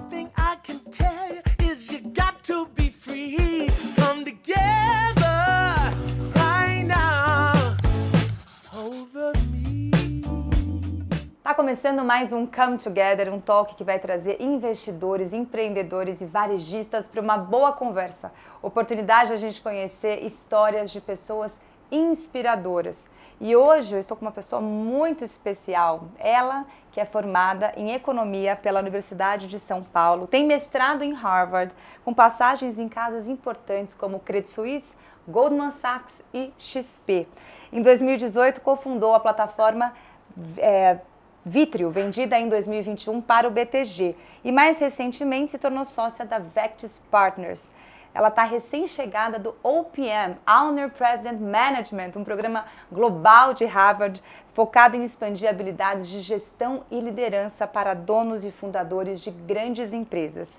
thing I can tell you is you got to be free. Come together right now over me. Tá começando mais um Come Together, um talk que vai trazer investidores, empreendedores e varejistas para uma boa conversa. Oportunidade de a gente conhecer histórias de pessoas inspiradoras. E hoje eu estou com uma pessoa muito especial. Ela que é formada em Economia pela Universidade de São Paulo, tem mestrado em Harvard, com passagens em casas importantes como Credit Suisse, Goldman Sachs e XP. Em 2018 cofundou a plataforma Vitrio, vendida em 2021 para o BTG. E mais recentemente se tornou sócia da Vectis Partners. Ela está recém-chegada do OPM, Owner President Management, um programa global de Harvard focado em expandir habilidades de gestão e liderança para donos e fundadores de grandes empresas.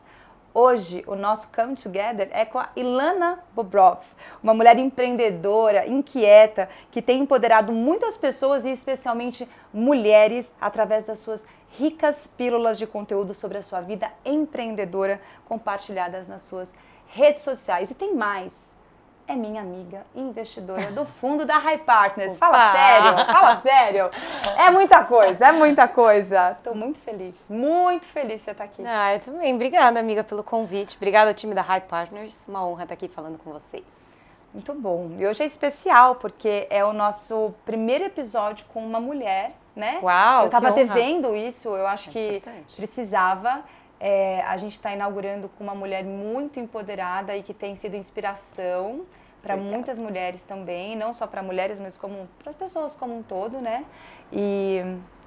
Hoje, o nosso Come Together é com a Ilana Bobrov, uma mulher empreendedora, inquieta, que tem empoderado muitas pessoas e especialmente mulheres através das suas ricas pílulas de conteúdo sobre a sua vida empreendedora compartilhadas nas suas redes sociais. E tem mais. É minha amiga investidora do fundo da High Partners. Fala sério, fala sério. É muita coisa, é muita coisa. Estou muito feliz de você estar aqui. Eu também. Obrigada, amiga, pelo convite. Obrigada ao time da High Partners. Uma honra estar aqui falando com vocês. Muito bom. E hoje é especial, porque é o nosso primeiro episódio com uma mulher, né? Uau, eu estava que honra. devendo isso, eu acho que importante. precisava. A gente está inaugurando com uma mulher muito empoderada e que tem sido inspiração para muitas mulheres também, não só para mulheres, mas para as pessoas como um todo, né? E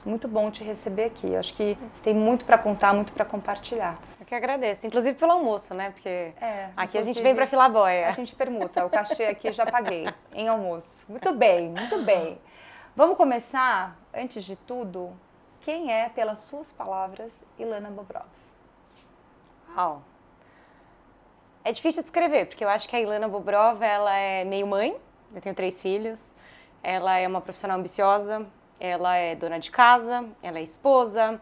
muito bom te receber aqui. Eu acho que você tem muito para contar, muito para compartilhar. Eu que agradeço, inclusive pelo almoço, né? Porque aqui a gente inclusive, vem para Filaboia. A gente permuta, o cachê aqui eu já paguei em almoço. Muito bem, muito bem. Vamos começar, antes de tudo, quem é, pelas suas palavras, Ilana Bobrov? Uau. É difícil de descrever, porque eu acho que a Ilana Bobrov, ela é meio mãe, eu tenho 3 filhos, ela é uma profissional ambiciosa, ela é dona de casa, ela é esposa,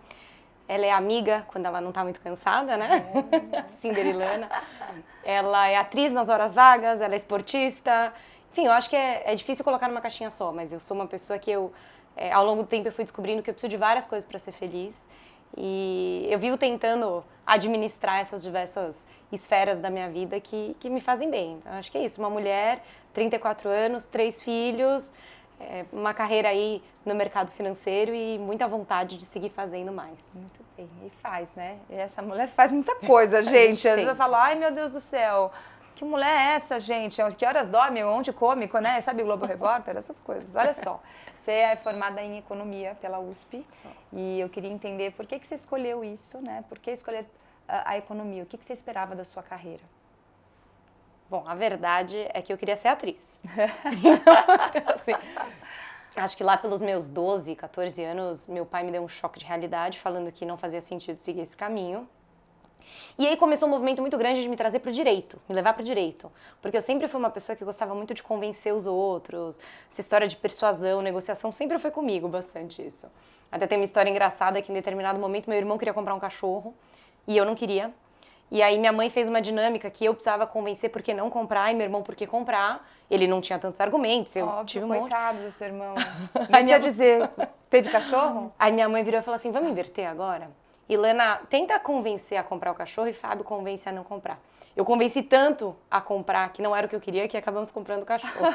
ela é amiga quando ela não tá muito cansada, né? Cinderilana. Ela é atriz nas horas vagas, ela é esportista. Enfim, eu acho que é difícil colocar numa caixinha só, mas eu sou uma pessoa que ao longo do tempo eu fui descobrindo que eu preciso de várias coisas para ser feliz. E eu vivo tentando administrar essas diversas esferas da minha vida que me fazem bem. Então, acho que é isso. Uma mulher, 34 anos, 3 filhos, uma carreira aí no mercado financeiro e muita vontade de seguir fazendo mais. Muito bem. E faz, né? E essa mulher faz muita coisa, gente. Às vezes eu falo, ai meu Deus do céu, que mulher é essa, gente? Que horas dorme, onde come, né? Sabe, Globo Repórter, essas coisas. Olha só. Você é formada em Economia pela USP e eu queria entender por que você escolheu isso, né? Por que escolher a economia? O que você esperava da sua carreira? Bom, a verdade é que eu queria ser atriz. Então, assim, acho que lá pelos meus 12, 14 anos, meu pai me deu um choque de realidade falando que não fazia sentido seguir esse caminho. E aí começou um movimento muito grande de me trazer pro direito, me levar pro direito. Porque eu sempre fui uma pessoa que gostava muito de convencer os outros, essa história de persuasão, negociação, sempre foi comigo bastante isso. Até tem uma história engraçada que em determinado momento meu irmão queria comprar um cachorro e eu não queria. E aí minha mãe fez uma dinâmica que eu precisava convencer por que não comprar e meu irmão por que comprar. Ele não tinha tantos argumentos, eu tive um monte. Coitado do seu irmão. Não quer dizer, teve cachorro? Aí minha mãe virou e falou assim, vamos inverter agora? Ilana, tenta convencer a comprar o cachorro e Fábio convence a não comprar. Eu convenci tanto a comprar, que não era o que eu queria, que acabamos comprando o cachorro.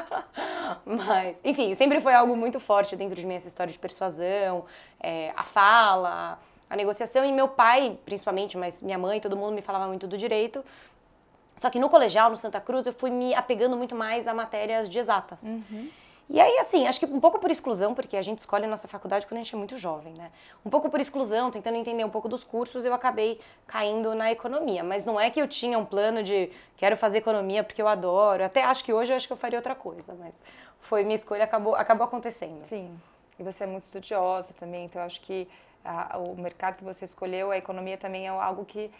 Mas, enfim, sempre foi algo muito forte dentro de mim, essa história de persuasão, a fala, a negociação. E meu pai, principalmente, mas minha mãe, todo mundo me falava muito do direito. Só que no colegial, no Santa Cruz, eu fui me apegando muito mais a matérias de exatas. Uhum. E aí, assim, acho que um pouco por exclusão, porque a gente escolhe a nossa faculdade quando a gente é muito jovem, né? Um pouco por exclusão, tentando entender um pouco dos cursos, eu acabei caindo na economia. Mas não é que eu tinha um plano de quero fazer economia porque eu adoro. Até acho que hoje eu acho que eu faria outra coisa, mas foi minha escolha, acabou acontecendo. Sim, e você é muito estudiosa também, então eu acho que o mercado que você escolheu, a economia também é algo que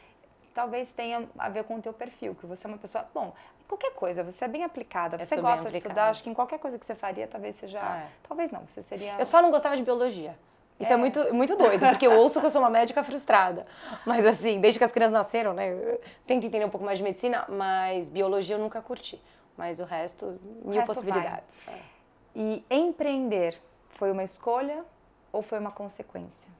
talvez tenha a ver com o teu perfil, que você é uma pessoa, bom, qualquer coisa, você é bem aplicada, você gosta de estudar, acho que em qualquer coisa que você faria, talvez seja, talvez não, você seria... Eu só não gostava de biologia, Isso é muito, muito doido, porque eu ouço que eu sou uma médica frustrada. Mas assim, desde que as crianças nasceram, né? Eu tento entender um pouco mais de medicina, mas biologia eu nunca curti. Mas o resto, mil resto possibilidades. E empreender foi uma escolha ou foi uma consequência?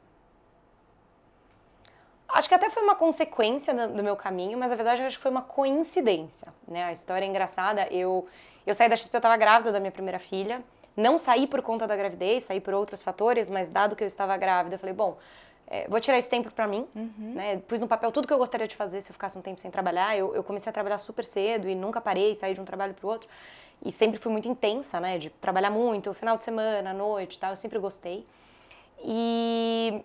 Acho que até foi uma consequência do meu caminho, mas na verdade eu acho que foi uma coincidência, né? A história é engraçada. Eu saí da XP, eu estava grávida da minha primeira filha. Não saí por conta da gravidez, saí por outros fatores, mas dado que eu estava grávida, eu falei, bom, vou tirar esse tempo pra mim, né? Pus no papel tudo que eu gostaria de fazer se eu ficasse um tempo sem trabalhar. Eu comecei a trabalhar super cedo e nunca parei, saí de um trabalho pro outro. E sempre fui muito intensa, né? De trabalhar muito, final de semana, à noite e tal, eu sempre gostei. E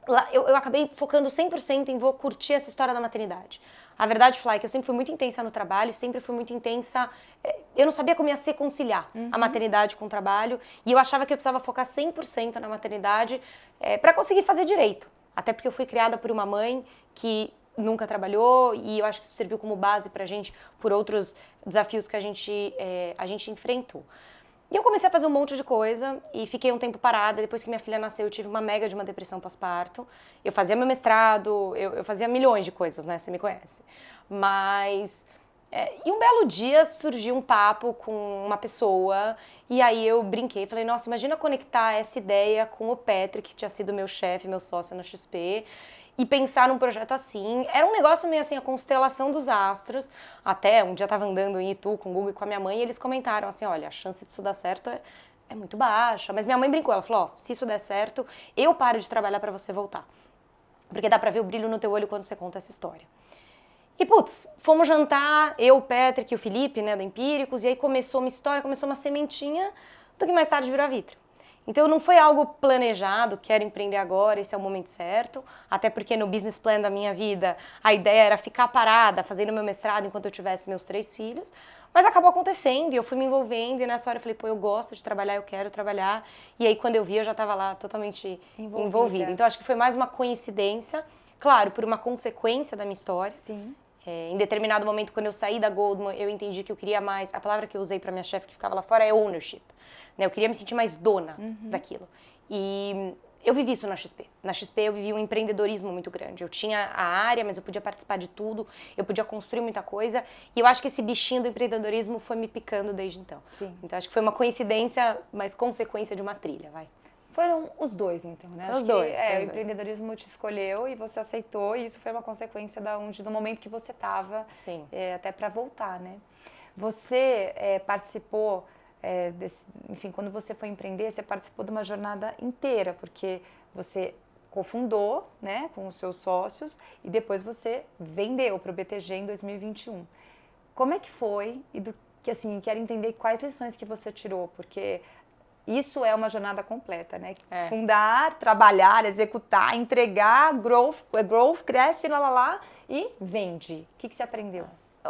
lá, eu acabei focando 100% em vou curtir essa história da maternidade. A verdade, Fly, é que eu sempre fui muito intensa no trabalho, sempre fui muito intensa. Eu não sabia como ia ser conciliar a maternidade com o trabalho. E eu achava que eu precisava focar 100% na maternidade para conseguir fazer direito. Até porque eu fui criada por uma mãe que nunca trabalhou e eu acho que isso serviu como base pra gente por outros desafios que a gente enfrentou. E eu comecei a fazer um monte de coisa e fiquei um tempo parada. Depois que minha filha nasceu, eu tive uma depressão pós-parto. Eu fazia meu mestrado, eu fazia milhões de coisas, né? Você me conhece. Mas... e um belo dia surgiu um papo com uma pessoa e aí eu brinquei. Falei, nossa, imagina conectar essa ideia com o Patrick, que tinha sido meu chefe, meu sócio na XP. E pensar num projeto assim, era um negócio meio assim, a constelação dos astros. Até um dia eu tava andando em Itu com o Google e com a minha mãe e eles comentaram assim, olha, a chance disso dar certo é muito baixa. Mas minha mãe brincou, ela falou, ó, se isso der certo, eu paro de trabalhar pra você voltar. Porque dá pra ver o brilho no teu olho quando você conta essa história. E putz, fomos jantar, eu, o Patrick e o Felipe, né, da Empíricos, e aí começou uma história, começou uma sementinha do que mais tarde virou a Vitrio. Então não foi algo planejado, quero empreender agora, esse é o momento certo, até porque no business plan da minha vida a ideia era ficar parada, fazendo meu mestrado enquanto eu tivesse meus 3 filhos, mas acabou acontecendo e eu fui me envolvendo e nessa hora eu falei, pô, eu gosto de trabalhar, eu quero trabalhar, e aí quando eu vi eu já estava lá totalmente envolvida. Então acho que foi mais uma coincidência, claro, por uma consequência da minha história. Sim. Em determinado momento, quando eu saí da Goldman, eu entendi que eu queria mais, a palavra que eu usei para minha chefe que ficava lá fora é ownership. Eu queria me sentir mais dona daquilo. E eu vivi isso na XP. Na XP eu vivi um empreendedorismo muito grande. Eu tinha a área, mas eu podia participar de tudo, eu podia construir muita coisa. E eu acho que esse bichinho do empreendedorismo foi me picando desde então. Sim. Então acho que foi uma coincidência, mas consequência de uma trilha, vai. Foram os dois, então, né? Os dois. O empreendedorismo te escolheu e você aceitou, e isso foi uma consequência do momento que você estava, até para voltar, né? Você participou, enfim, quando você foi empreender, você participou de uma jornada inteira, porque você cofundou, né, com os seus sócios, e depois você vendeu para o BTG em 2021. Como é que foi? Assim, quero entender quais lições que você tirou, porque... Isso é uma jornada completa, né? Fundar, trabalhar, executar, entregar, growth, cresce, e vende. O que você aprendeu?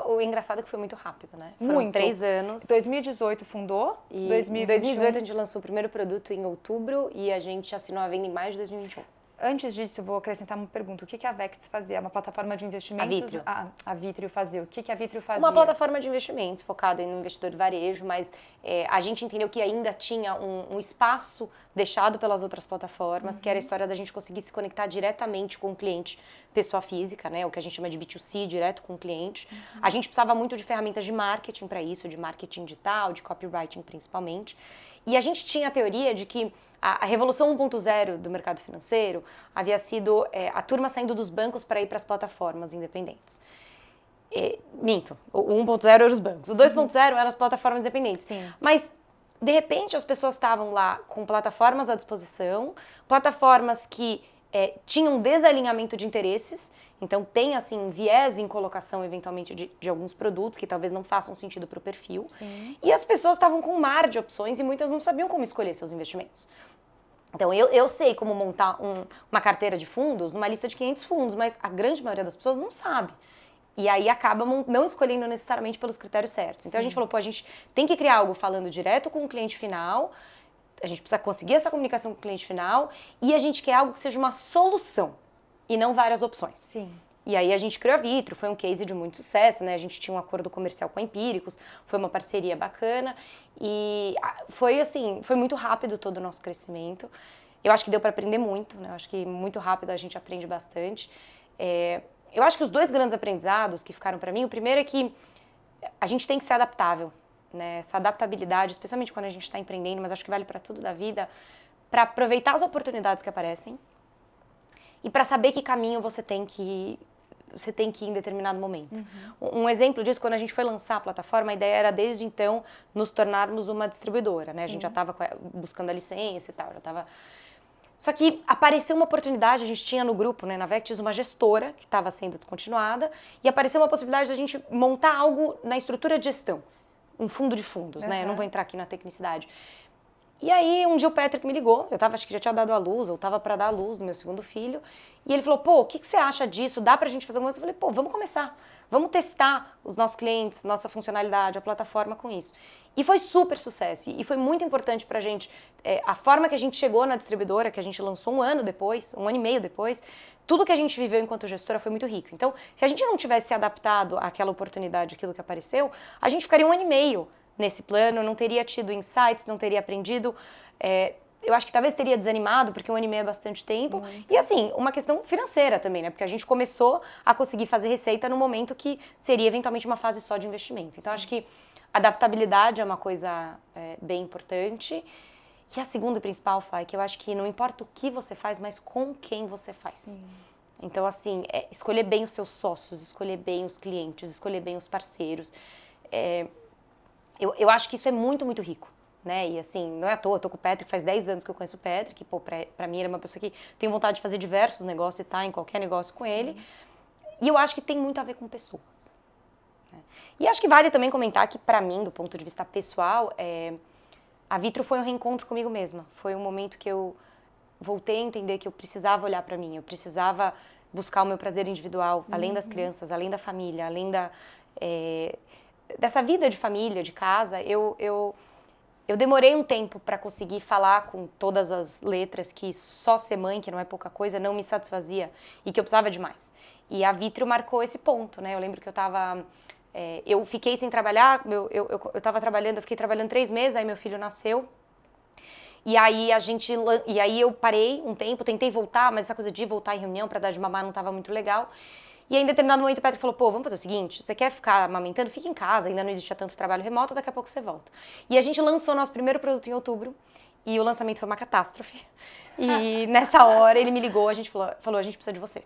O engraçado é que foi muito rápido, né? Foram 3 anos. 2018 fundou, E 2021... em 2018 a gente lançou o primeiro produto em outubro e a gente assinou a venda em maio de 2021. Antes disso, eu vou acrescentar uma pergunta. O que a Vectis fazia? Uma plataforma de investimentos? A Vitrio. A Vitrio fazia. O que a Vitrio fazia? Uma plataforma de investimentos focada no investidor de varejo, mas a gente entendeu que ainda tinha um espaço deixado pelas outras plataformas, que era a história da gente conseguir se conectar diretamente com o cliente, pessoa física, né? O que a gente chama de B2C, direto com o cliente. A gente precisava muito de ferramentas de marketing para isso, de marketing digital, de copywriting principalmente. E a gente tinha a teoria de que a revolução 1.0 do mercado financeiro havia sido a turma saindo dos bancos para ir para as plataformas independentes. Minto, o 1.0 era os bancos, o 2.0 eram as plataformas independentes. Sim. Mas, de repente, as pessoas estavam lá com plataformas à disposição, plataformas que tinham desalinhamento de interesses, então tem assim um viés em colocação eventualmente de alguns produtos que talvez não façam sentido para o perfil. Sim. E as pessoas estavam com um mar de opções e muitas não sabiam como escolher seus investimentos. Então eu sei como montar uma carteira de fundos numa lista de 500 fundos, mas a grande maioria das pessoas não sabe. E aí acaba não escolhendo necessariamente pelos critérios certos. Então a gente falou, pô, a gente tem que criar algo falando direto com o cliente final, a gente precisa conseguir essa comunicação com o cliente final e a gente quer algo que seja uma solução e não várias opções. Sim. E aí a gente criou a Vitrio, foi um case de muito sucesso, né? A gente tinha um acordo comercial com a Empíricos, foi uma parceria bacana e foi assim, foi muito rápido todo o nosso crescimento. Eu acho que deu para aprender muito, né? Eu acho que muito rápido a gente aprende bastante. Eu acho que os 2 grandes aprendizados que ficaram para mim, o primeiro é que a gente tem que ser adaptável, né? Essa adaptabilidade, especialmente quando a gente está empreendendo, mas acho que vale para tudo da vida, para aproveitar as oportunidades que aparecem e para saber que caminho você tem que ir em determinado momento. Um exemplo disso, quando a gente foi lançar a plataforma, a ideia era desde então nos tornarmos uma distribuidora, né? A gente já estava buscando a licença e tal, já estava... Só que apareceu uma oportunidade, a gente tinha no grupo, né, na Vectis, uma gestora que estava sendo descontinuada, e apareceu uma possibilidade da gente montar algo na estrutura de gestão, um fundo de fundos, né? Eu não vou entrar aqui na tecnicidade. E aí, um dia o Patrick me ligou, acho que já tinha dado à luz, ou estava para dar à luz do meu segundo filho, e ele falou, pô, o que você acha disso? Dá pra gente fazer alguma coisa? Eu falei, pô, vamos começar, vamos testar os nossos clientes, nossa funcionalidade, a plataforma com isso. E foi super sucesso, e foi muito importante pra gente, a forma que a gente chegou na distribuidora, que a gente lançou 1 ano depois, 1 ano e meio depois, tudo que a gente viveu enquanto gestora foi muito rico. Então, se a gente não tivesse se adaptado àquela oportunidade, àquilo que apareceu, a gente ficaria 1 ano e meio nesse plano, não teria tido insights, não teria aprendido. Eu acho que talvez teria desanimado, porque 1 ano e meio é bastante tempo. E assim, uma questão financeira também, né? Porque a gente começou a conseguir fazer receita no momento que seria eventualmente uma fase só de investimento. Então, acho que adaptabilidade é uma coisa bem importante. E a segunda e principal, Fly, que eu acho que não importa o que você faz, mas com quem você faz. Sim. Então, assim, escolher bem os seus sócios, escolher bem os clientes, escolher bem os parceiros. Eu acho que isso é muito, muito rico, né? E assim, não é à toa, eu tô com o Patrick, faz 10 anos que eu conheço o Patrick, pô, pra mim ele é uma pessoa que tem vontade de fazer diversos negócios e tá em qualquer negócio com ele. E eu acho que tem muito a ver com pessoas. Né? E acho que vale também comentar que pra mim, do ponto de vista pessoal, a Vitro foi um reencontro comigo mesma. Foi um momento que eu voltei a entender que eu precisava olhar pra mim, eu precisava buscar o meu prazer individual, além das crianças, além da família, além dessa vida de família, de casa. Eu demorei um tempo para conseguir falar com todas as letras que só ser mãe, que não é pouca coisa, não me satisfazia e que eu precisava de mais. E a Vitro marcou esse ponto, né? Eu lembro que eu fiquei sem trabalhar, eu fiquei trabalhando 3 meses, aí meu filho nasceu. E aí eu parei um tempo, tentei voltar, mas essa coisa de voltar em reunião para dar de mamar não estava muito legal. E aí, em determinado momento, o Patrick falou, pô, vamos fazer o seguinte, você quer ficar amamentando? Fica em casa, ainda não existia tanto trabalho remoto, daqui a pouco você volta. E a gente lançou nosso primeiro produto em outubro, e o lançamento foi uma catástrofe. E nessa hora, ele me ligou, a gente falou, a gente precisa de você.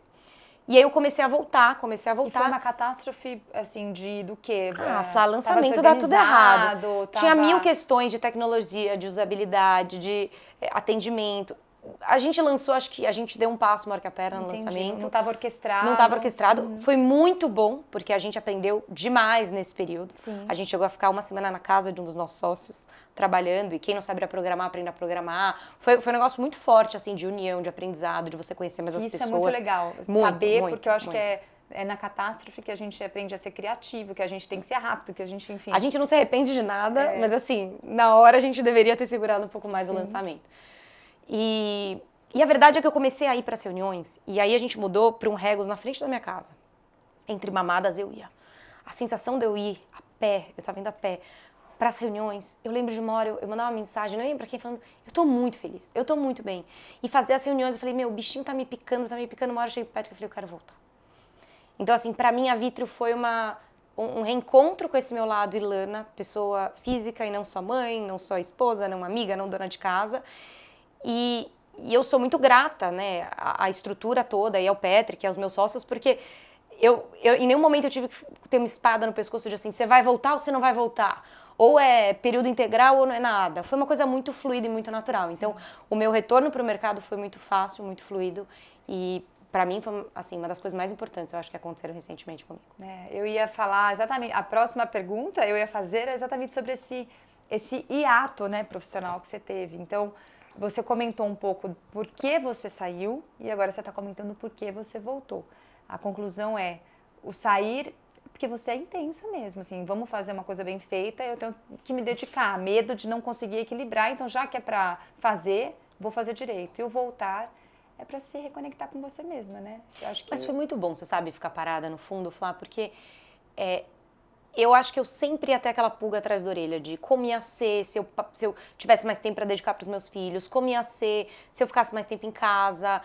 E aí eu comecei a voltar. E foi uma catástrofe, assim, do quê? Lançamento dá tudo errado. Tinha 1000 questões de tecnologia, de usabilidade, de atendimento. A gente lançou, acho que a gente deu um passo maior que a perna no lançamento. Não estava orquestrado. Não estava orquestrado. Foi muito bom, porque a gente aprendeu demais nesse período. Sim. A gente chegou a ficar 1 semana na casa de um dos nossos sócios, trabalhando. E quem não sabe programar, aprende a programar. Foi um negócio muito forte, assim, de união, de aprendizado, de você conhecer mais as pessoas. Isso é muito legal. Saber, porque eu acho que é na catástrofe que a gente aprende a ser criativo, que a gente tem que ser rápido, que a gente, enfim... A gente não se arrepende de nada, mas assim, na hora a gente deveria ter segurado um pouco mais o lançamento. E a verdade é que eu comecei a ir para as reuniões, e aí a gente mudou para um Regos na frente da minha casa. Entre mamadas eu ia. A sensação de eu ir a pé, eu estava indo a pé, para as reuniões, eu lembro de uma hora, eu mandava uma mensagem, não lembro pra quem, falando, eu tô muito feliz, eu tô muito bem. E fazer as reuniões, eu falei, meu, o bichinho tá me picando, uma hora eu cheguei pro Patrick e falei, eu quero voltar. Então, assim, pra mim a Vitro foi um reencontro com esse meu lado Ilana, pessoa física e não só mãe, não só esposa, não amiga, não dona de casa. E eu sou muito grata, né, à estrutura toda e ao Patrick, aos meus sócios, porque eu em nenhum momento eu tive que ter uma espada no pescoço de assim, você vai voltar ou você não vai voltar? Ou é período integral ou não é nada. Foi uma coisa muito fluida e muito natural. Sim. Então, o meu retorno para o mercado foi muito fácil, muito fluido e para mim foi, assim, uma das coisas mais importantes, eu acho, que aconteceram recentemente comigo. Eu ia falar exatamente, a próxima pergunta eu ia fazer exatamente sobre esse hiato, né, profissional que você teve. Então, você comentou um pouco por que você saiu e agora você está comentando por que você voltou. A conclusão é o sair porque você é intensa mesmo, assim, vamos fazer uma coisa bem feita, eu tenho que me dedicar, medo de não conseguir equilibrar, então já que é para fazer, vou fazer direito. E o voltar é para se reconectar com você mesma, né? Eu acho que... Mas foi muito bom, você sabe, ficar parada no fundo, Flá, porque eu acho que eu sempre ia ter aquela pulga atrás da orelha de como ia ser se eu tivesse mais tempo para dedicar para os meus filhos, como ia ser se eu ficasse mais tempo em casa,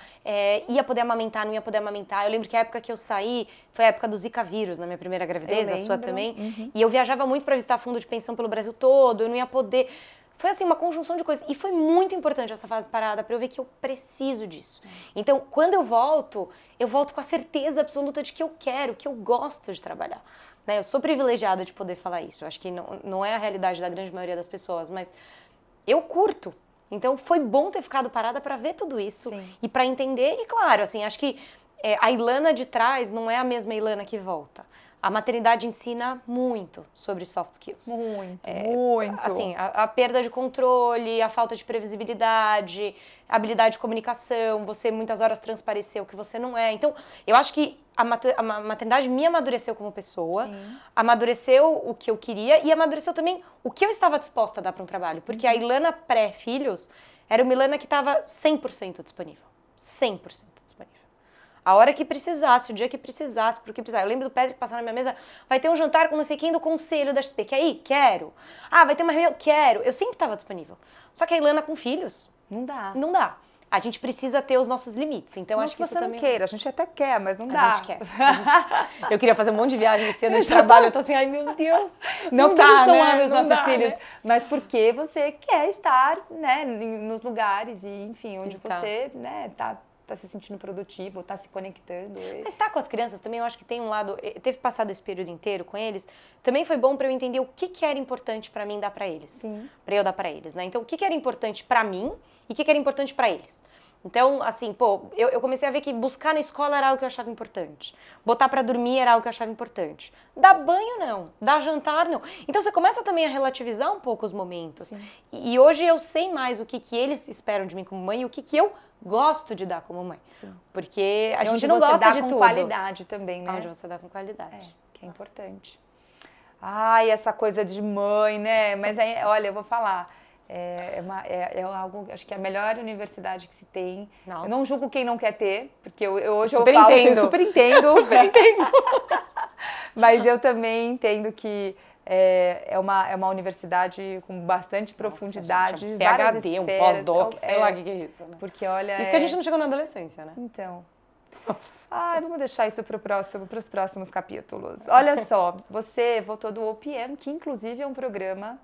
ia poder amamentar, não ia poder amamentar. Eu lembro que a época que eu saí foi a época do Zika vírus, na minha primeira gravidez, a sua também. E eu viajava muito para visitar fundo de pensão pelo Brasil todo, eu não ia poder... Foi assim, uma conjunção de coisas. E foi muito importante essa fase parada para eu ver que eu preciso disso. Então, quando eu volto com a certeza absoluta de que eu quero, que eu gosto de trabalhar. Né? Eu sou privilegiada de poder falar isso. Eu acho que não é a realidade da grande maioria das pessoas, mas eu curto. Então, foi bom ter ficado parada para ver tudo isso. Sim. E para entender. E claro, assim, acho que a Ilana de trás não é a mesma Ilana que volta. A maternidade ensina muito sobre soft skills. Muito. Assim, a perda de controle, a falta de previsibilidade, a habilidade de comunicação, você muitas horas transparecer o que você não é. Então, eu acho que a maternidade me amadureceu como pessoa, amadureceu o que eu queria e amadureceu também o que eu estava disposta a dar para um trabalho. Porque a Ilana pré-filhos era uma Ilana que estava 100% disponível. 100% disponível. A hora que precisasse, o dia que precisasse, porque precisasse. Eu lembro do Patrick passar na minha mesa, vai ter um jantar com não sei quem do conselho da XP. Quer ir? Quero. Ah, vai ter uma reunião? Quero. Eu sempre estava disponível. Só que a Ilana com filhos, Não dá. não dá. A gente precisa ter os nossos limites. Então, Não acho que isso você também... não queira, a gente até quer, mas não dá. A gente quer. Eu queria fazer um monte de viagem esse ano de trabalho. Eu tô assim, ai meu Deus. Não porque a gente não ama os Não nossos dá, filhos, né? mas porque você quer estar, né, nos lugares e, enfim, onde Tá. você, né, tá se sentindo produtivo, tá se conectando. Mas estar com as crianças também, eu acho que tem um lado... Teve passado esse período inteiro com eles, também foi bom para eu entender o que era importante para mim dar para eles. Sim. Para eu dar para eles, né? Então, o que era importante para mim e o que era importante para eles. Então, assim, pô, eu comecei a ver que buscar na escola era algo que eu achava importante. Botar pra dormir era algo que eu achava importante. Dar banho, não. Dar jantar, não. Então, você começa também a relativizar um pouco os momentos. E hoje eu sei mais o que eles esperam de mim como mãe e o que eu gosto de dar como mãe. Sim. E Porque a gente onde não você gosta dá de com tudo. qualidade também, né? Onde você dá com qualidade. Que é importante. Ai, essa coisa de mãe, né? Mas aí, olha, eu vou falar. É algo, acho que é a melhor universidade que se tem. Nossa. Eu não julgo quem não quer ter, porque hoje eu Super falo, entendo. eu super entendo. Super entendo. Mas eu também entendo que é uma universidade com bastante profundidade. Gente, várias PhD, um esferas. pós-doc, sei lá o que é isso, né? Porque, olha... Isso que a gente não chegou na adolescência, né? Então... Nossa. Vamos deixar isso para os próximos capítulos. Olha só, você voltou do OPM, que inclusive é um programa...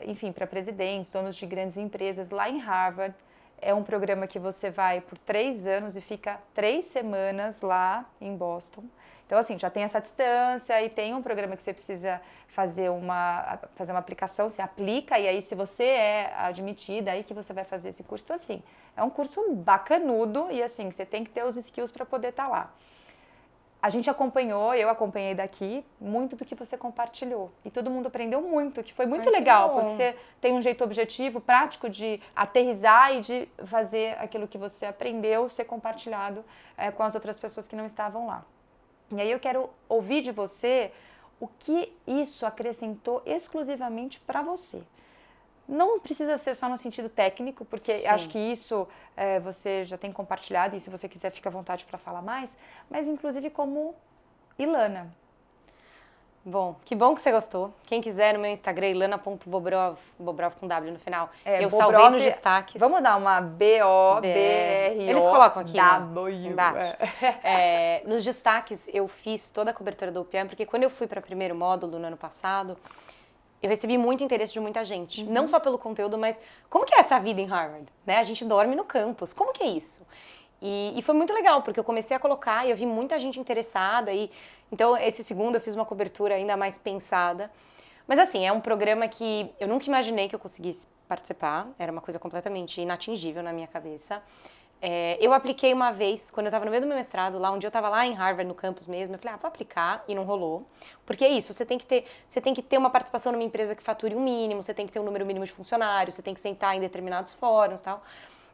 enfim, para presidentes, donos de grandes empresas lá em Harvard. É um programa que você vai por 3 anos e fica 3 semanas lá em Boston. Então, assim, já tem essa distância e tem um programa que você precisa fazer uma aplicação, você aplica e aí se você é admitida, aí que você vai fazer esse curso. Então, assim, é um curso bacanudo e, assim, você tem que ter os skills para poder estar lá. A gente acompanhou, eu acompanhei daqui, muito do que você compartilhou. E todo mundo aprendeu muito, que foi muito legal, porque você tem um jeito objetivo, prático de aterrissar e de fazer aquilo que você aprendeu ser compartilhado com as outras pessoas que não estavam lá. E aí eu quero ouvir de você o que isso acrescentou exclusivamente para você. Não precisa ser só no sentido técnico, porque acho que isso você já tem compartilhado e se você quiser fica à vontade para falar mais, mas inclusive como Ilana. Bom que você gostou. Quem quiser no meu Instagram, ilana.bobrov, Bobrov com W no final, eu Bobrov, salvei nos destaques. Vamos dar uma B-O-B-R-O. Eles colocam aqui W. embaixo. Nos destaques eu fiz toda a cobertura do UPM, porque quando eu fui para o primeiro módulo no ano passado, eu recebi muito interesse de muita gente. Não só pelo conteúdo, mas como que é essa vida em Harvard? Né? A gente dorme no campus. Como que é isso? E foi muito legal, porque eu comecei a colocar e eu vi muita gente interessada. Então, esse segundo eu fiz uma cobertura ainda mais pensada. Mas assim, é um programa que eu nunca imaginei que eu conseguisse participar. Era uma coisa completamente inatingível na minha cabeça. Eu apliquei uma vez, quando eu estava no meio do meu mestrado, lá um dia eu estava lá em Harvard, no campus mesmo, eu falei, vou aplicar, e não rolou. Porque é isso, você tem que ter uma participação numa empresa que fature um mínimo, você tem que ter um número mínimo de funcionários, você tem que sentar em determinados fóruns e tal.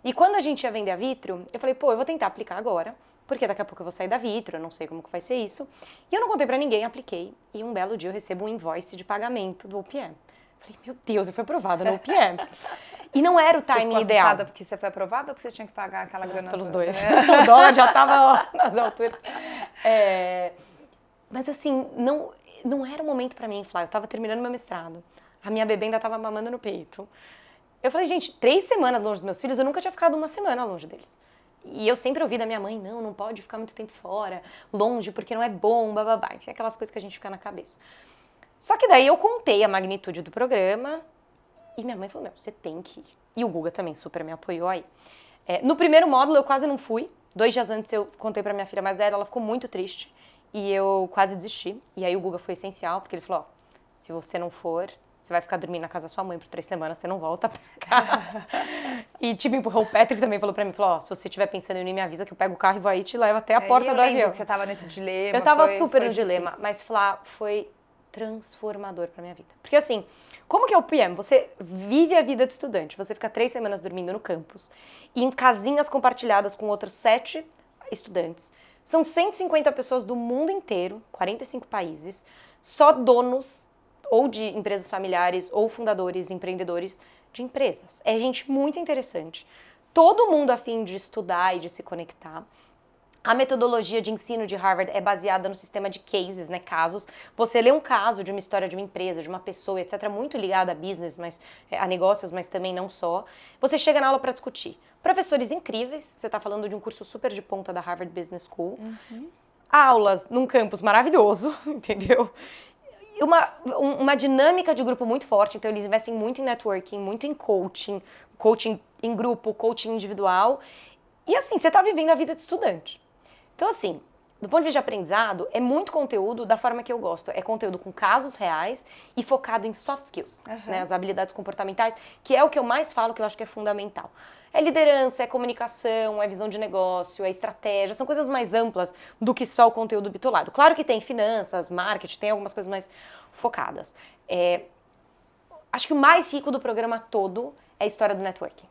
E quando a gente ia vender a Vitro, eu falei, eu vou tentar aplicar agora, porque daqui a pouco eu vou sair da Vitro, eu não sei como que vai ser isso. E eu não contei pra ninguém, apliquei, e um belo dia eu recebo um invoice de pagamento do OPM. Falei, meu Deus, eu fui aprovada no OPM. E não era o timing Você ficou ideal. assustada porque você foi aprovada ou porque você tinha que pagar aquela grana Pelos toda, dois. né? O dólar já estava nas alturas. Mas assim, não era o momento pra mim inflar. Eu tava terminando meu mestrado. A minha bebê ainda tava mamando no peito. Eu falei, gente, 3 semanas longe dos meus filhos, eu nunca tinha ficado uma semana longe deles. E eu sempre ouvi da minha mãe, não pode ficar muito tempo fora, longe, porque não é bom, bababá. Enfim, aquelas coisas que a gente fica na cabeça. Só que daí eu contei a magnitude do programa e minha mãe falou, você tem que ir. E o Guga também super me apoiou aí. No primeiro módulo eu quase não fui. 2 dias antes eu contei pra minha filha mais velha, ela ficou muito triste. E eu quase desisti. E aí o Guga foi essencial, porque ele falou, se você não for, você vai ficar dormindo na casa da sua mãe por 3 semanas, você não volta pra cá. E tipo, empurrou o Patrick também, falou pra mim, se você estiver pensando em ir, me avisa que eu pego o carro e vou aí e te levo até a porta do avião. Que você tava nesse dilema. Eu tava super foi no dilema, difícil. mas Flá, foi transformador pra minha vida. Porque assim, como que é o PM? Você vive a vida de estudante, você fica 3 semanas dormindo no campus, e em casinhas compartilhadas com outros 7 estudantes. São 150 pessoas do mundo inteiro, 45 países, só donos ou de empresas familiares, ou fundadores, empreendedores de empresas. É gente muito interessante. Todo mundo a fim de estudar e de se conectar. A metodologia de ensino de Harvard é baseada no sistema de cases, né, casos. Você lê um caso de uma história de uma empresa, de uma pessoa, etc., muito ligada a business, a negócios, mas também não só. Você chega na aula para discutir. Professores incríveis, você está falando de um curso super de ponta da Harvard Business School. Aulas num campus maravilhoso, entendeu? Uma dinâmica de grupo muito forte, então eles investem muito em networking, muito em coaching, coaching em grupo, coaching individual. E assim, você está vivendo a vida de estudante. Então assim, do ponto de vista de aprendizado, é muito conteúdo da forma que eu gosto. É conteúdo com casos reais e focado em soft skills, né, as habilidades comportamentais, que é o que eu mais falo, que eu acho que é fundamental. É liderança, é comunicação, é visão de negócio, é estratégia, são coisas mais amplas do que só o conteúdo bitolado. Claro que tem finanças, marketing, tem algumas coisas mais focadas. Acho que o mais rico do programa todo é a história do networking.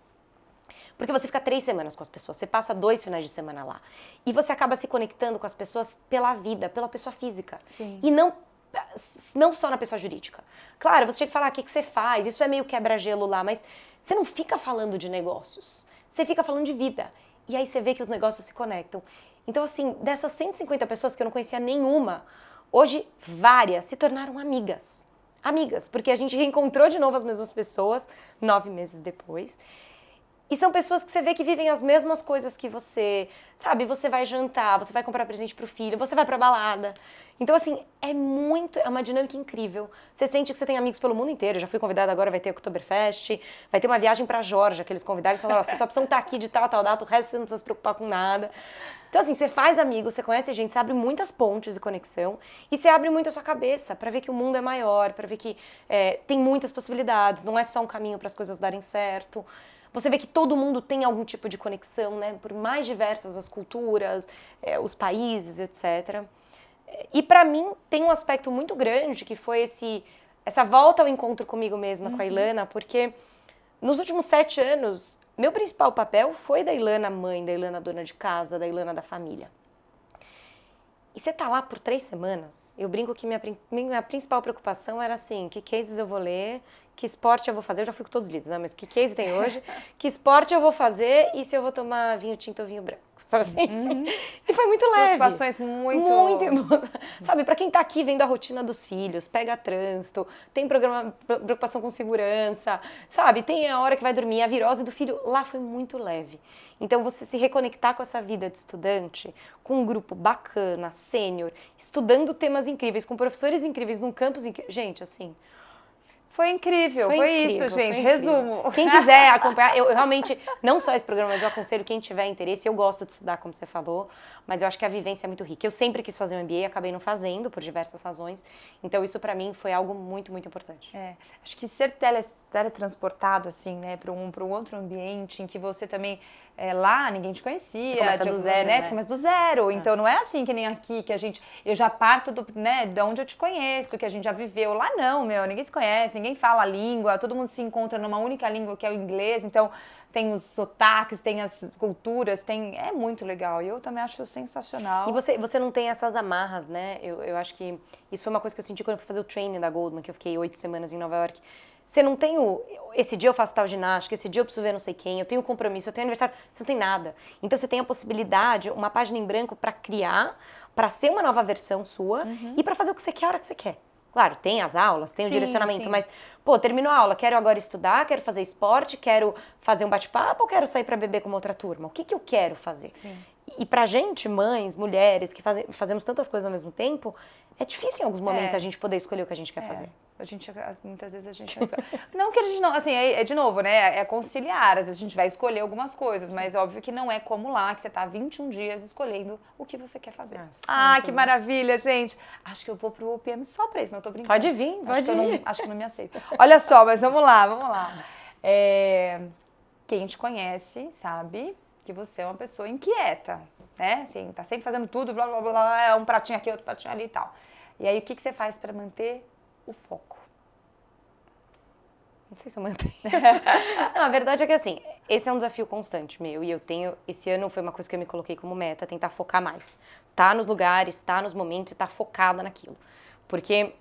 Porque você fica 3 semanas com as pessoas, você passa 2 finais de semana lá. E você acaba se conectando com as pessoas pela vida, pela pessoa física. Sim. E não só na pessoa jurídica. Claro, você tinha que falar o que você faz, isso é meio quebra-gelo lá, mas você não fica falando de negócios, você fica falando de vida. E aí você vê que os negócios se conectam. Então, assim, dessas 150 pessoas que eu não conhecia nenhuma, hoje várias se tornaram amigas. Amigas, porque a gente reencontrou de novo as mesmas pessoas 9 meses depois. E são pessoas que você vê que vivem as mesmas coisas que você, sabe? Você vai jantar, você vai comprar presente pro filho, você vai pra balada. Então, assim, é uma dinâmica incrível. Você sente que você tem amigos pelo mundo inteiro. Eu já fui convidada agora, vai ter Oktoberfest, vai ter uma viagem pra Geórgia, que eles convidaram e falaram, vocês só precisam estar aqui de tal data, o resto você não precisa se preocupar com nada. Então, assim, você faz amigos, você conhece gente, você abre muitas pontes de conexão e você abre muito a sua cabeça pra ver que o mundo é maior, pra ver que tem muitas possibilidades, não é só um caminho para as coisas darem certo. Você vê que todo mundo tem algum tipo de conexão, né? Por mais diversas as culturas, os países, etc. E pra mim tem um aspecto muito grande que foi essa volta ao encontro comigo mesma, com a Ilana, porque nos últimos 7 anos, meu principal papel foi da Ilana mãe, da Ilana dona de casa, da Ilana da família. E você tá lá por 3 semanas, eu brinco que minha principal preocupação era assim, que cases eu vou ler, que esporte eu vou fazer, eu já fui com todos os livros, né? Mas que case tem hoje, que esporte eu vou fazer e se eu vou tomar vinho tinto ou vinho branco, sabe assim? E foi muito leve. Preocupações muito... Sabe, pra quem tá aqui vendo a rotina dos filhos, pega trânsito, tem preocupação com segurança, sabe? Tem a hora que vai dormir, a virose do filho, lá foi muito leve. Então, você se reconectar com essa vida de estudante, com um grupo bacana, sênior, estudando temas incríveis, com professores incríveis, num campus incrível. Gente, assim... Foi incrível, foi isso, gente. Foi Resumo. Quem quiser acompanhar, eu realmente, não só esse programa, mas eu aconselho quem tiver interesse. Eu gosto de estudar, como você falou, mas eu acho que a vivência é muito rica. Eu sempre quis fazer um MBA, acabei não fazendo, por diversas razões. Então, isso pra mim foi algo muito, muito importante. Acho que ser teletransportado, assim, né, para um outro ambiente em que você também, lá ninguém te conhecia. Você começa do zero, né? Você começa do zero. Então, não é assim que nem aqui, que eu já parto de onde eu te conheço, do que a gente já viveu. Lá não, ninguém se conhece, ninguém fala a língua, todo mundo se encontra numa única língua, que é o inglês. Então, tem os sotaques, tem as culturas, é muito legal. E eu também acho sensacional. E você não tem essas amarras, né? Eu acho que isso foi uma coisa que eu senti quando eu fui fazer o training da Goldman, que eu fiquei 8 semanas em Nova York. Você não tem esse dia eu faço tal ginástica, esse dia eu preciso ver não sei quem, eu tenho compromisso, eu tenho aniversário, você não tem nada. Então você tem a possibilidade, uma página em branco para criar, pra ser uma nova versão sua e pra fazer o que você quer a hora que você quer. Claro, tem as aulas, tem o Sim, direcionamento, sim. mas, pô, terminou a aula, quero agora estudar, quero fazer esporte, quero fazer um bate-papo ou quero sair pra beber com uma outra turma? O que que eu quero fazer? Sim. E pra gente, mães, mulheres, que fazemos tantas coisas ao mesmo tempo, é difícil em alguns momentos É. a gente poder escolher o que a gente quer fazer. A gente, muitas vezes a gente não escolhe. Não que a gente não, assim, é de novo, né? É conciliar, às vezes a gente vai escolher algumas coisas, mas óbvio que não é como lá, que você tá 21 dias escolhendo o que você quer fazer. Nossa, muito Que bom. maravilha, gente. Acho que eu vou pro PM só pra isso, não tô brincando. Pode vir, Acho pode que eu não, ir. acho que não me aceito. Olha só, mas vamos lá. Quem te conhece sabe que você é uma pessoa inquieta, né? Assim, tá sempre fazendo tudo, blá, blá, blá, é um pratinho aqui, outro pratinho ali e tal. E aí, o que você faz pra manter o foco? Não sei se eu mantenho. Não, a verdade é que assim, esse é um desafio constante meu. E esse ano foi uma coisa que eu me coloquei como meta, tentar focar mais. Tá nos lugares, tá nos momentos e tá focada naquilo. Porque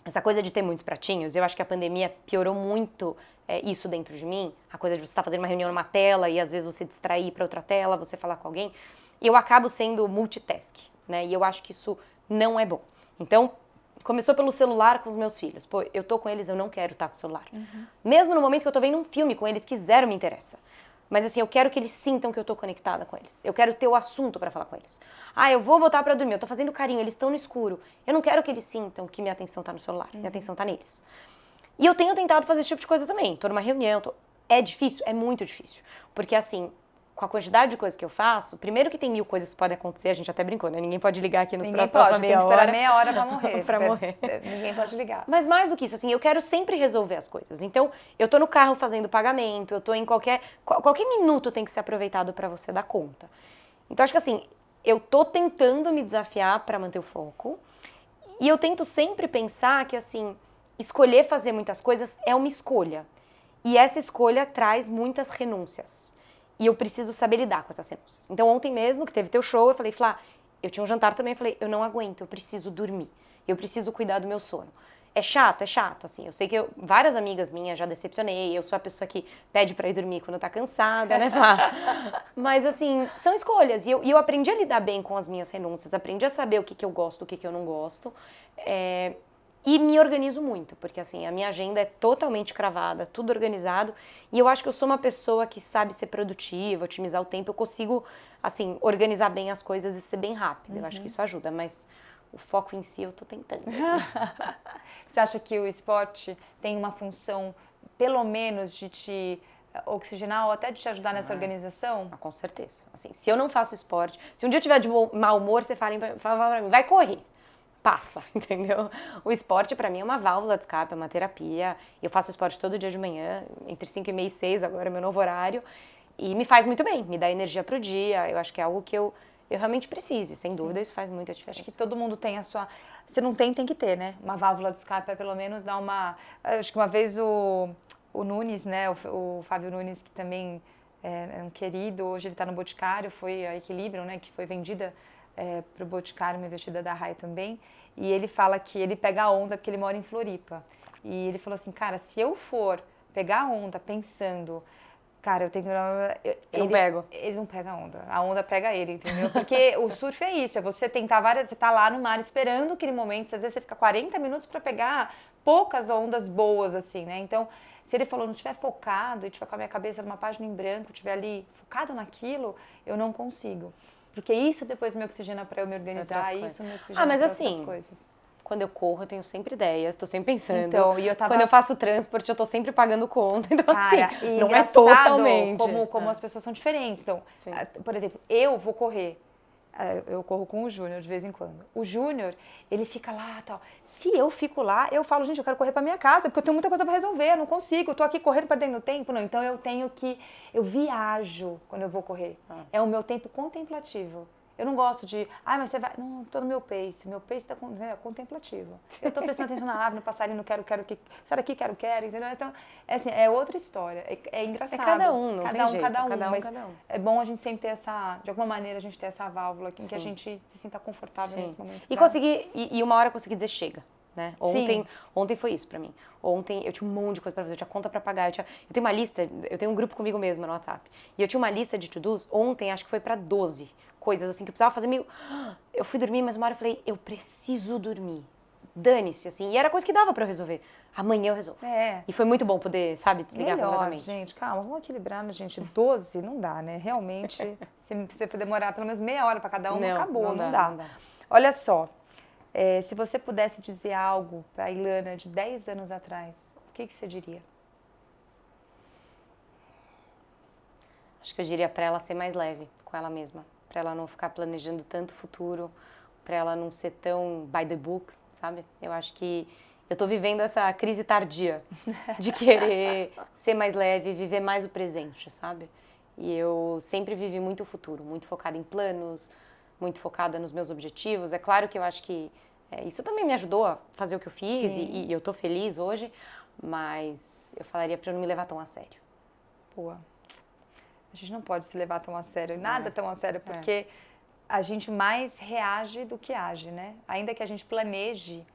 essa coisa de ter muitos pratinhos, eu acho que a pandemia piorou muito isso dentro de mim. A coisa de você estar fazendo uma reunião numa tela e às vezes você distrair para outra tela, você falar com alguém. E eu acabo sendo multitask, né? E eu acho que isso não é bom. Então, começou pelo celular com os meus filhos. Pô, eu tô com eles, eu não quero estar com o celular. Mesmo no momento que eu tô vendo um filme com eles, que zero me interessa. Mas assim, eu quero que eles sintam que eu tô conectada com eles. Eu quero ter o assunto pra falar com eles. Eu vou botar pra dormir, eu tô fazendo carinho, eles estão no escuro. Eu não quero que eles sintam que minha atenção tá no celular, minha atenção tá neles. E eu tenho tentado fazer esse tipo de coisa também. Tô numa reunião, é difícil? É muito difícil. Porque assim, com a quantidade de coisas que eu faço, primeiro que tem 1000 coisas que podem acontecer, a gente até brincou, né? Ninguém pode ligar aqui nos Ninguém próxima pode, tem meia que esperar hora. meia hora pra morrer. Pra morrer. Ninguém pode ligar. Mas mais do que isso, assim, eu quero sempre resolver as coisas. Então, eu tô no carro fazendo pagamento, eu tô em qualquer minuto tem que ser aproveitado pra você dar conta. Então, acho que assim, eu tô tentando me desafiar pra manter o foco. E eu tento sempre pensar que, assim, escolher fazer muitas coisas é uma escolha. E essa escolha traz muitas renúncias. E eu preciso saber lidar com essas renúncias. Então, ontem mesmo, que teve teu show, eu falei, Flá, eu tinha um jantar também, eu falei, eu não aguento, eu preciso dormir. Eu preciso cuidar do meu sono. É chato, assim. Eu sei que várias amigas minhas já decepcionei, eu sou a pessoa que pede pra ir dormir quando tá cansada, né, Flá? Mas, assim, são escolhas. E eu aprendi a lidar bem com as minhas renúncias, aprendi a saber o que eu gosto, o que eu não gosto. E me organizo muito, porque assim, a minha agenda é totalmente cravada, tudo organizado, e eu acho que eu sou uma pessoa que sabe ser produtiva, otimizar o tempo, eu consigo, assim, organizar bem as coisas e ser bem rápida, eu acho que isso ajuda, mas o foco em si eu tô tentando. Você acha que o esporte tem uma função, pelo menos, de te oxigenar ou até de te ajudar nessa organização? Com certeza. Assim, se eu não faço esporte, se um dia eu tiver de mau humor, você fala pra mim, vai correr. Passa, entendeu? O esporte pra mim é uma válvula de escape, é uma terapia. Eu faço esporte todo dia de manhã, entre 5h30 e 6, agora é meu novo horário. E me faz muito bem, me dá energia pro dia. Eu acho que é algo que eu realmente preciso. E sem dúvida isso faz muita diferença. Acho que todo mundo tem a sua... Se não tem, tem que ter, né? Uma válvula de escape é pelo menos dar uma... Acho que uma vez o Nunes, né? O Fábio Nunes, que também é um querido, hoje ele tá no Boticário, foi a Equilibrium, né? Que foi vendida pro Boticário, uma investida da Rai também. E ele fala que ele pega a onda porque ele mora em Floripa. E ele falou assim, cara, se eu for pegar a onda pensando... Cara, eu tenho que... Eu não pego. Ele não pega a onda pega ele, entendeu? Porque o surf é isso, é você tentar você tá lá no mar esperando aquele momento, às vezes você fica 40 minutos para pegar poucas ondas boas, assim, né? Então, se ele falou, não estiver focado e tiver com a minha cabeça numa página em branco, estiver ali focado naquilo, eu não consigo. Porque isso depois me oxigena para eu me organizar, isso me oxigena mas para assim, outras coisas. Quando eu corro, eu tenho sempre ideias, tô sempre pensando. Então, e eu tava... Quando eu faço transporte, eu tô sempre pagando conta. Então, Cara, assim, e não é engraçado totalmente. como as pessoas são diferentes. Então, Sim. por exemplo, eu vou correr. Eu corro com o Júnior de vez em quando. O Júnior, ele fica lá, tal. Se eu fico lá, eu falo, gente, eu quero correr pra minha casa, porque eu tenho muita coisa pra resolver, eu não consigo, eu tô aqui correndo perdendo tempo. Não, então eu viajo quando eu vou correr. É o meu tempo contemplativo. Eu não gosto de, mas você vai... Não, tô no meu pace tá contemplativo. Eu tô prestando atenção na árvore, no passarinho, quero, sai daqui, quero, entendeu? Então, assim, é outra história, é engraçado. É cada um, não tem jeito, cada um. É bom a gente sempre ter de alguma maneira, a gente ter essa válvula em que a gente se sinta confortável nesse momento. E e uma hora conseguir dizer chega. Né? Ontem foi isso pra mim. Ontem eu tinha um monte de coisa pra fazer, eu tinha conta pra pagar, eu tenho uma lista, eu tenho um grupo comigo mesma no WhatsApp, e eu tinha uma lista de to-dos, ontem acho que foi pra 12 coisas assim que eu precisava fazer meio... eu fui dormir, mas uma hora eu falei, eu preciso dormir. Dane-se, assim. E era coisa que dava pra eu resolver. Amanhã eu resolvo. É. E foi muito bom poder, sabe, desligar Melhor, completamente. gente, calma, vamos equilibrar, né, gente? 12 não dá, né? Realmente, se você for demorar pelo menos meia hora para cada uma, acabou, não dá. Olha só, se você pudesse dizer algo para a Ilana de 10 anos atrás, o que você diria? Acho que eu diria pra ela ser mais leve com ela mesma. Pra ela não ficar planejando tanto o futuro, pra ela não ser tão by the book, sabe? Eu acho que eu tô vivendo essa crise tardia de querer ser mais leve, viver mais o presente, sabe? E eu sempre vivi muito o futuro, muito focada em planos, muito focada nos meus objetivos. É claro que eu acho que isso também me ajudou a fazer o que eu fiz e eu tô feliz hoje, mas eu falaria pra eu não me levar tão a sério. Pô, a gente não pode se levar tão a sério, nada tão a sério, porque a gente mais reage do que age, né? Ainda que a gente planeje,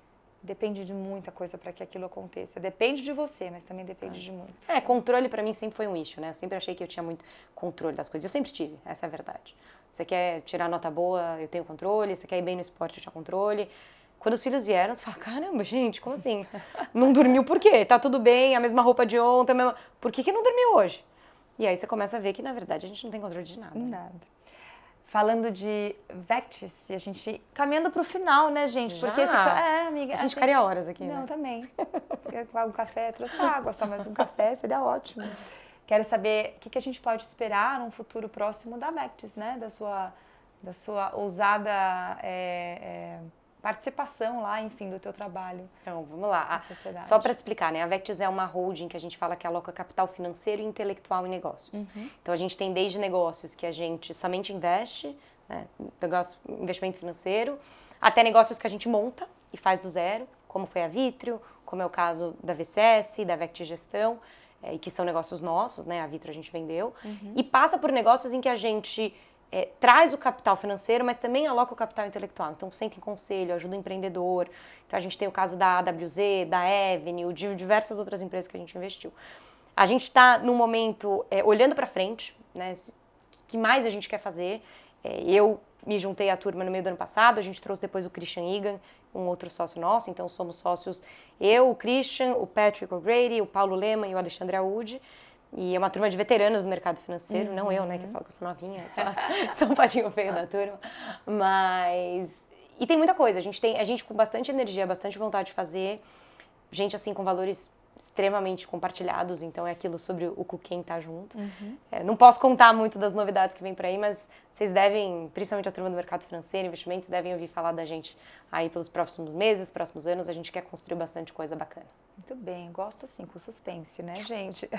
depende de muita coisa para que aquilo aconteça. Depende de você, mas também depende de muito. Controle pra mim sempre foi um issue, né? Eu sempre achei que eu tinha muito controle das coisas. Eu sempre tive, essa é a verdade. Você quer tirar nota boa, eu tenho controle. Você quer ir bem no esporte, eu tinha controle. Quando os filhos vieram, você fala, caramba, gente, como assim? Não dormiu por quê? Tá tudo bem, a mesma roupa de ontem, por que não dormiu hoje? E aí você começa a ver que, na verdade, a gente não tem controle de nada. Nada. Falando de Vectis, e a gente caminhando pro final, né, gente? Porque amiga, a gente ficaria horas aqui, não, né? também. Um café, trouxe água só, mas um café seria ótimo. Quero saber o que a gente pode esperar num futuro próximo da Vectis, né? Da sua ousada participação lá, enfim, do teu trabalho. Então, vamos lá. Na sociedade. Só para te explicar, né? A Vectis é uma holding que a gente fala que aloca capital financeiro e intelectual em negócios. Então, a gente tem desde negócios que a gente somente investe, né? Investimento financeiro, até negócios que a gente monta e faz do zero, como foi a Vitrio, como é o caso da VCS, da Vectis Gestão, e que são negócios nossos, né? A Vitrio a gente vendeu. E passa por negócios em que a gente traz o capital financeiro, mas também aloca o capital intelectual. Então, senta em conselho, ajuda o empreendedor. Então, a gente tem o caso da AWZ, da Avenue, de diversas outras empresas que a gente investiu. A gente está, num momento, olhando para frente, né? O que mais a gente quer fazer? Eu me juntei à turma no meio do ano passado, a gente trouxe depois o Christian Egan, um outro sócio nosso, então somos sócios eu, o Christian, o Patrick O'Grady, o Paulo Lema e o Alexandre Audi. E é uma turma de veteranos do mercado financeiro, não eu, né, que eu falo que eu sou novinha, sou um patinho feio da turma. Mas... E tem muita coisa, a gente com bastante energia, bastante vontade de fazer, gente assim com valores extremamente compartilhados, então é aquilo sobre o com quem tá junto. Não posso contar muito das novidades que vem por aí, mas vocês devem, principalmente a turma do mercado financeiro, investimentos, devem ouvir falar da gente aí pelos próximos meses, próximos anos, a gente quer construir bastante coisa bacana. Muito bem, gosto assim, com suspense, né, gente?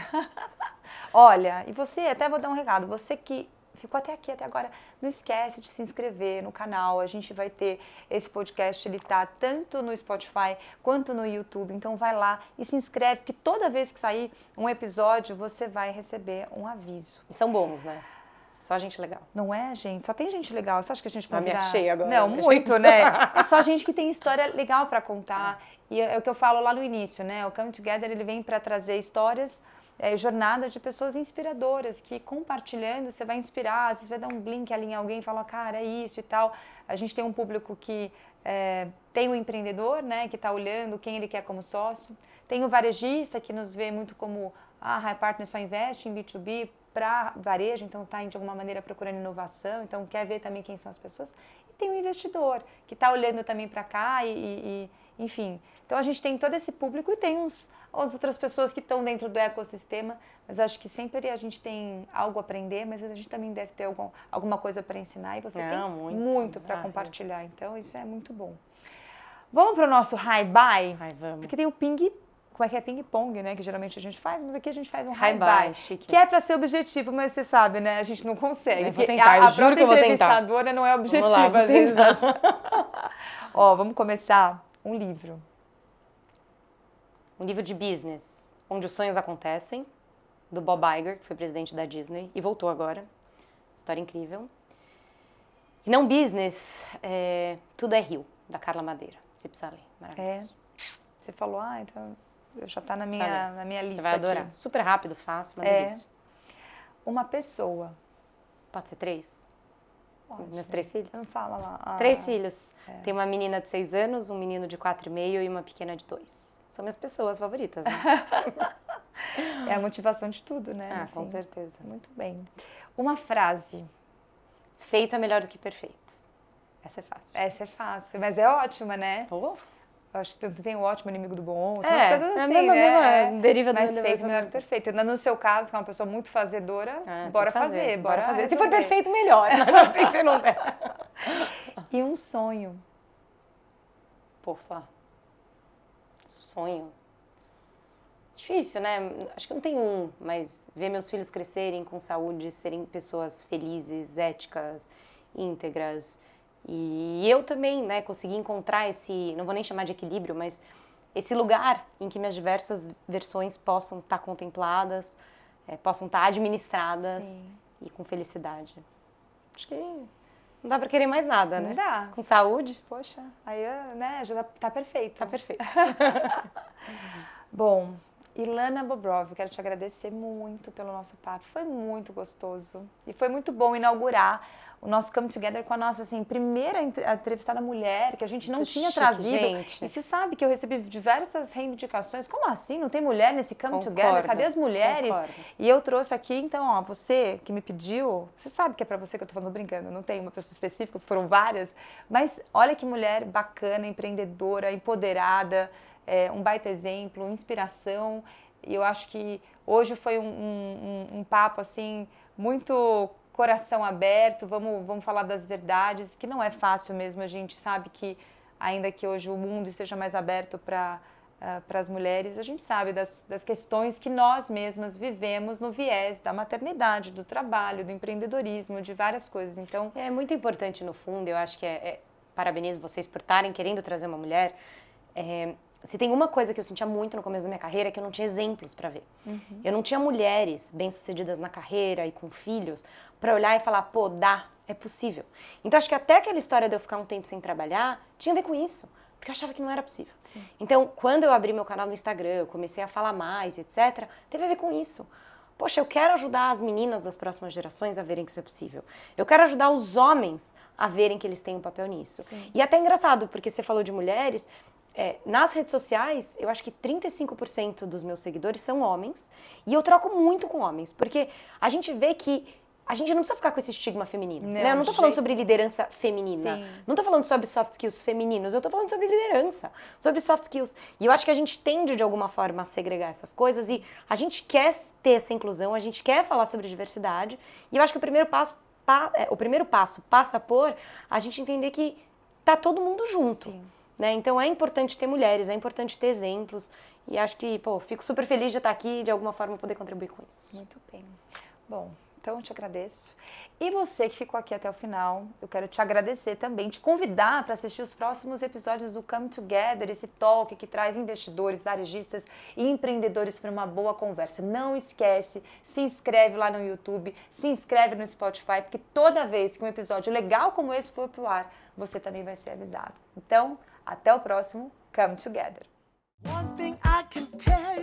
Olha, e você, até vou dar um recado, você que ficou até aqui, até agora, não esquece de se inscrever no canal, a gente vai ter esse podcast, ele tá tanto no Spotify quanto no YouTube, então vai lá e se inscreve, que toda vez que sair um episódio, você vai receber um aviso. E são bons, né? Só gente legal. Não é, gente? Só tem gente legal. Você acha que a gente pode me achei agora. Não, muito, né? É só gente que tem história legal para contar. E é o que eu falo lá no início, né? O Come Together, ele vem para trazer histórias, jornadas de pessoas inspiradoras, que compartilhando você vai inspirar, às vezes vai dar um blink ali em alguém e falar, cara, é isso e tal. A gente tem um público que tem o empreendedor, né? Que está olhando quem ele quer como sócio. Tem o varejista, que nos vê muito como a High Partner só investe em B2B, para varejo, então está de alguma maneira procurando inovação, então quer ver também quem são as pessoas. E tem o investidor, que está olhando também para cá enfim. Então a gente tem todo esse público e tem as outras pessoas que estão dentro do ecossistema, mas acho que sempre a gente tem algo a aprender, mas a gente também deve ter alguma coisa para ensinar e você tem muito para compartilhar, então isso é muito bom. Vamos para o nosso hi-bye? Vamos. Porque tem o ping. Como é que é ping-pong, né? Que geralmente a gente faz, mas aqui a gente faz um hi-bye, chique. Que é para ser objetivo, mas você sabe, né? A gente não consegue. Eu vou tentar, eu juro que eu vou tentar. A entrevistadora não é objetiva, às vezes. Ó, vamos começar um livro. Um livro de business, Onde os Sonhos Acontecem, do Bob Iger, que foi presidente da Disney e voltou agora. História incrível. E não business, Tudo é Rio, da Carla Madeira. Você precisa ler, maravilhoso. Você falou, então... Já está na minha lista. Você vai adorar. Aqui. Super rápido, fácil, uma delícia. Uma pessoa. Pode ser 3? Meus 3 filhos. Não fala lá. Ah, 3 filhos. Tem uma menina de 6 anos, um menino de 4,5 e uma pequena de 2. São minhas pessoas favoritas, né? É a motivação de tudo, né? Ah, Enfim. com certeza. Muito bem. Uma frase. Feito é melhor do que perfeito. Essa é fácil. Essa é fácil, mas é ótima, né? Pô. Eu acho que tem o ótimo inimigo do bom, tem umas coisas assim, a mesma, né? deriva do Mas mesmo feito melhor pensamento. que perfeito. Ainda no seu caso, que é uma pessoa muito fazedora, Ah, bora tem que fazer, bora fazer. Se for resolver. perfeito, melhor. Mas assim você não tem. E um sonho. Pô, Flá. Sonho. Difícil, né? Acho que não tem um, mas ver meus filhos crescerem com saúde, serem pessoas felizes, éticas, íntegras. E eu também, né, conseguir encontrar esse, não vou nem chamar de equilíbrio, mas esse lugar em que minhas diversas versões possam estar contempladas, possam estar administradas Sim. e com felicidade. Acho que não dá pra querer mais nada, né? Não dá. Com saúde, Poxa, aí, né, já tá perfeito. tá perfeito. Bom, Ilana Bobrov, quero te agradecer muito pelo nosso papo. Foi muito gostoso. E foi muito bom inaugurar o nosso Come Together com a nossa, assim, primeira entrevistada mulher, que a gente não Muito tinha chique, trazido. gente. E se sabe que eu recebi diversas reivindicações. Como assim? Não tem mulher nesse Come Concordo, Together? Cadê as mulheres? concordo. E eu trouxe aqui, então, ó, você que me pediu, você sabe que é pra você que eu tô falando brincando, não tem uma pessoa específica, foram várias, mas olha que mulher bacana, empreendedora, empoderada, um baita exemplo, inspiração. E eu acho que hoje foi um papo, assim, muito coração aberto, vamos falar das verdades, que não é fácil mesmo, a gente sabe que, ainda que hoje o mundo esteja mais aberto para as mulheres, a gente sabe das questões que nós mesmas vivemos no viés da maternidade, do trabalho, do empreendedorismo, de várias coisas. Então, É muito importante, no fundo, eu acho que parabenizo vocês por estarem querendo trazer uma mulher. Se tem uma coisa que eu sentia muito no começo da minha carreira, é que eu não tinha exemplos para ver. Eu não tinha mulheres bem-sucedidas na carreira e com filhos para olhar e falar, pô, é possível. Então, acho que até aquela história de eu ficar um tempo sem trabalhar tinha a ver com isso, porque eu achava que não era possível. Sim. Então, quando eu abri meu canal no Instagram, eu comecei a falar mais, etc., teve a ver com isso. Poxa, eu quero ajudar as meninas das próximas gerações a verem que isso é possível. Eu quero ajudar os homens a verem que eles têm um papel nisso. Sim. E até é engraçado, porque você falou de mulheres, nas redes sociais, eu acho que 35% dos meus seguidores são homens, e eu troco muito com homens, porque a gente vê que a gente não precisa ficar com esse estigma feminino, né? Eu não tô de falando jeito sobre liderança feminina, Sim. não tô falando sobre soft skills femininos, eu tô falando sobre liderança, sobre soft skills. E eu acho que a gente tende, de alguma forma, a segregar essas coisas, e a gente quer ter essa inclusão, a gente quer falar sobre diversidade, e eu acho que o primeiro passo passa por a gente entender que tá todo mundo junto. Sim. Né? Então é importante ter mulheres, é importante ter exemplos, e acho que, pô, fico super feliz de estar aqui e de alguma forma poder contribuir com isso. Muito bem. Bom, então eu te agradeço. E você que ficou aqui até o final, eu quero te agradecer também, te convidar para assistir os próximos episódios do Come Together, esse talk que traz investidores, varejistas e empreendedores para uma boa conversa. Não esquece, se inscreve lá no YouTube, se inscreve no Spotify, porque toda vez que um episódio legal como esse for pro ar, você também vai ser avisado. Então, até o próximo Come Together. One thing I can tell